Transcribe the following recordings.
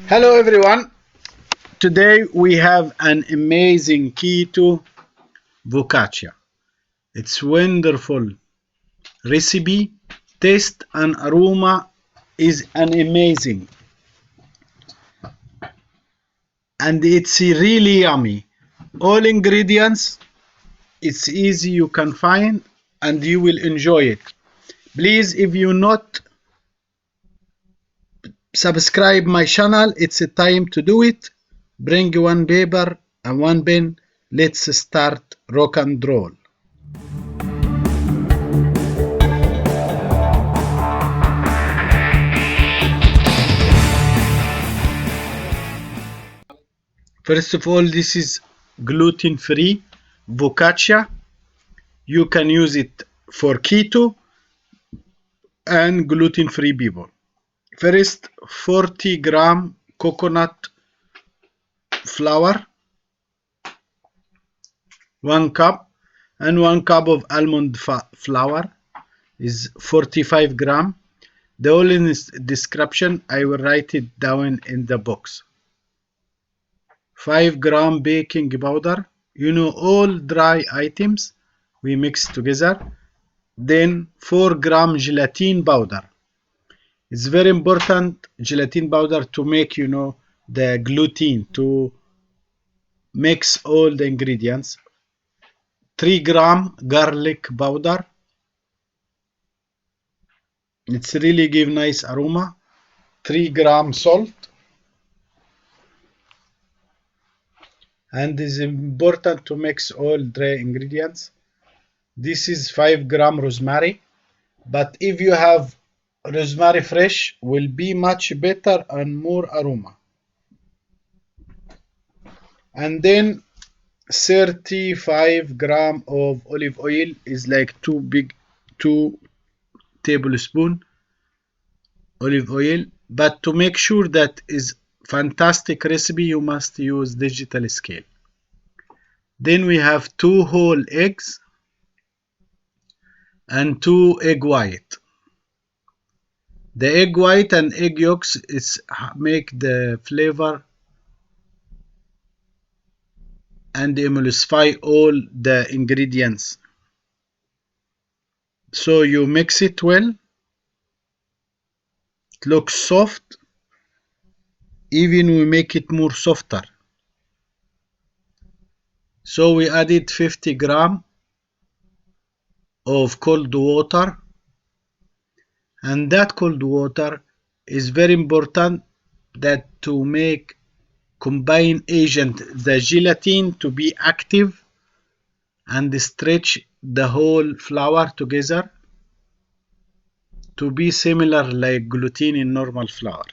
Hello everyone. Today we have an amazing keto focaccia. It's wonderful recipe. Taste and aroma is an amazing and it's really yummy. All ingredients it's easy you can find and you will enjoy it. Please if you not subscribe my channel, it's a time to do it. Bring one paper and one pen. Let's start rock and roll. First of all, this is gluten-free focaccia. You can use it for keto and gluten-free people. First, 40 gram coconut flour, 1 cup, and 1 cup of almond flour is 45 gram. The all in this description, I will write it down in the box. 5 gram baking powder. All dry items we mix together. Then 4 gram gelatin powder. It's very important gelatin powder to make the gluten, to mix all the ingredients. 3 gram garlic powder. It's really give nice aroma. 3 gram salt. And it's important to mix all dry ingredients. This is 5 gram rosemary, but if you have rosemary fresh will be much better and more aroma. And then 35 gram of olive oil is like 2 tablespoon olive oil, but to make sure that is fantastic recipe you must use digital scale. Then we have 2 whole eggs and 2 egg white. The egg white and egg yolks is make the flavor and emulsify all the ingredients. So you mix it well. It looks soft. Even we make it more softer. So we added 50 gram of cold water. And that cold water is very important that to make combine agent the gelatin to be active and stretch the whole flour together to be similar like gluten in normal flour.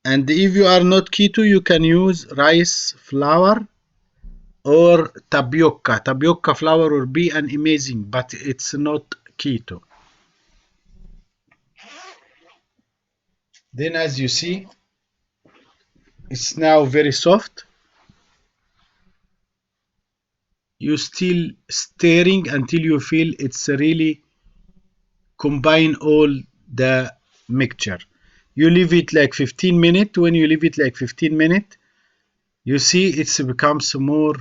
And if you are not keto, you can use rice flour or tapioca. Tapioca flour will be an amazing, but it's not keto. Then as you see, it's now very soft. You still stirring until you feel it's really combine all the mixture. You leave it like 15 minutes. When you leave it like 15 minutes, you see it becomes more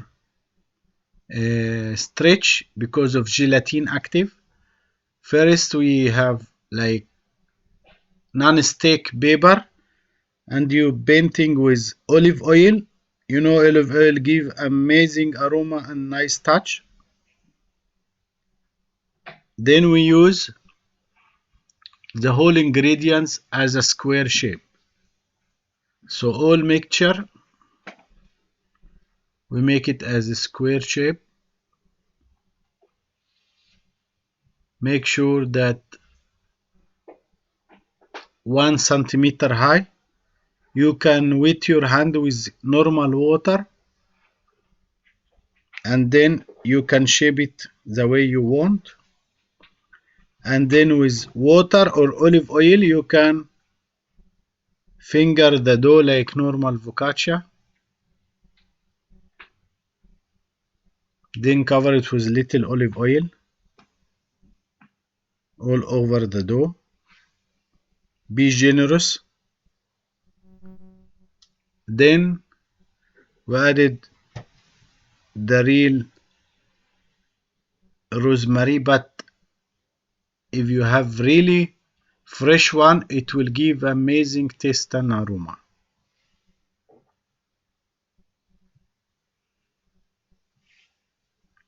stretch because of gelatin active. First we have like non-stick paper and you painting with olive oil. Olive oil give amazing aroma and nice touch. Then we use the whole ingredients as a square shape. So all mixture we make it as a square shape. Make sure that 1 centimeter high. You can wet your hand with normal water and then you can shape it the way you want. And then with water or olive oil you can finger the dough like normal focaccia. Then cover it with little olive oil all over the dough. Be generous Then we added the real rosemary, but if you have really fresh one, it will give amazing taste and aroma.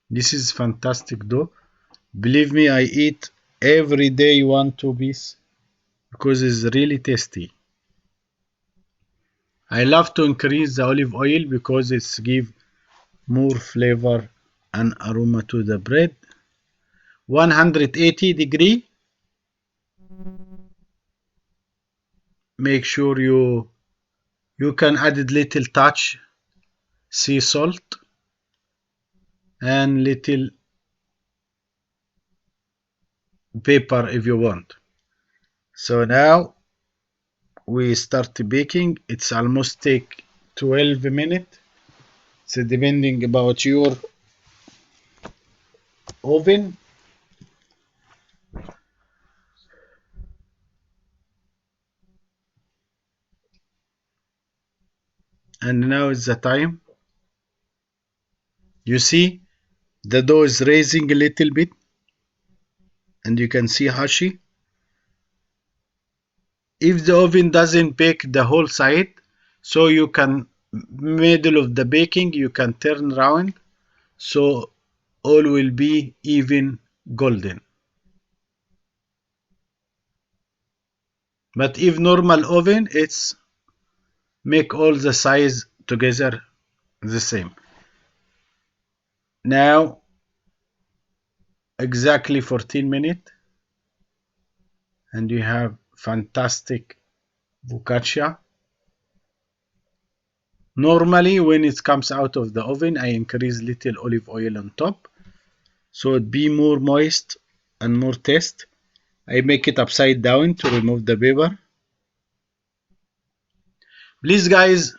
This is fantastic though. Believe me, I eat every day 1 2 piece because it's really tasty. I love to increase the olive oil because it's give more flavor and aroma to the bread. 180 degree. Make sure you can add a little touch sea salt and little pepper if you want. So now we start baking. It's almost take 12 minutes. So depending about your oven. And now is the time. You see the dough is raising a little bit and you can see hashi. If the oven doesn't bake the whole side, so you can middle of the baking you can turn around so all will be even golden. But if normal oven, it's make all the size together the same. Now exactly 14 minutes and you have fantastic focaccia. Normally when it comes out of the oven I increase little olive oil on top so it be more moist and more taste. I make it upside down to remove the paper. Please guys,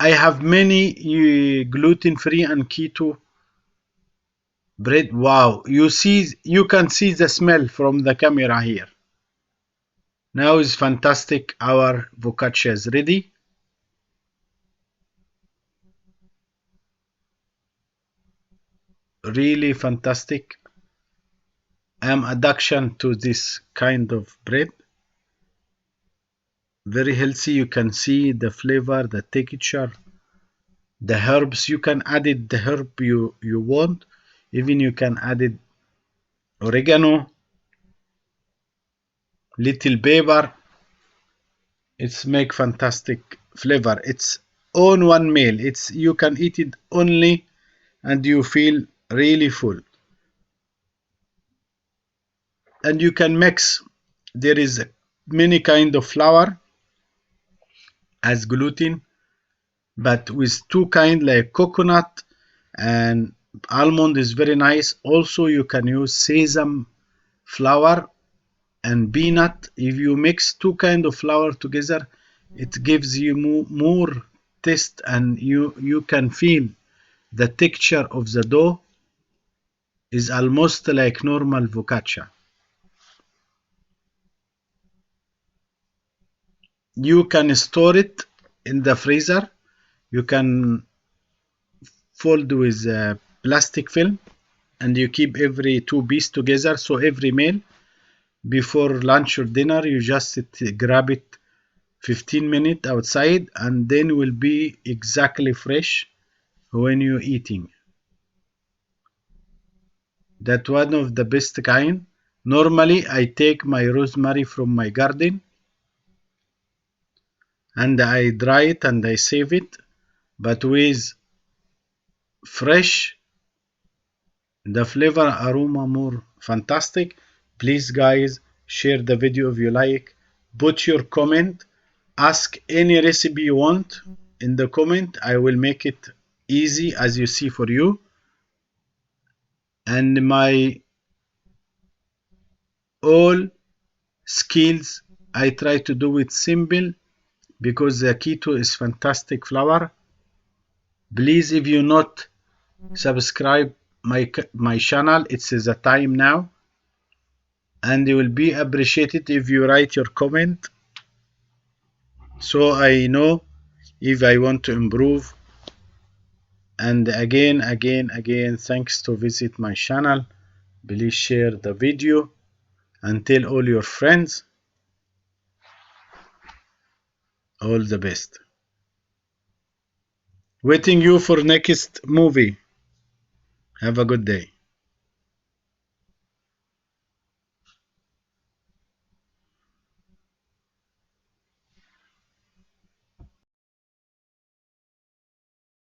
I have many gluten free and keto bread. Wow, you can see the smell from the camera here. Now is fantastic. Our focaccia is ready. Really fantastic. I am addiction to this kind of bread. Very healthy. You can see the flavor, the texture, the herbs. You can add it the herb you want. Even you can add it oregano, little pepper. It's make fantastic flavor. It's on one meal. It's you can eat it only and you feel really full. And you can mix. There is many kind of flour as gluten, but with two kind like coconut and almond is very nice. Also you can use sesame flour and peanut. If you mix two kind of flour together, it gives you more taste and you can feel the texture of the dough is almost like normal focaccia. You can store it in the freezer. You can fold with plastic film and you keep every two pieces together. So every meal before lunch or dinner, you just grab it 15 minutes outside and then will be exactly fresh when you're eating. That one of the best kind. Normally I take my rosemary from my garden and I dry it and I save it. But with fresh, the flavor aroma more fantastic. Please guys, share the video if you like. Put your comment. Ask any recipe you want in the comment. I will make it easy as you see for you. And my all skills, I try to do it simple because the keto is fantastic flour. Please, if you not subscribe my channel, it's the time now, and it will be appreciated if you write your comment. so I know if I want to improve. And again, thanks to visit my channel. Please share the video and tell all your friends. All the best. Waiting you for next movie. Have a good day.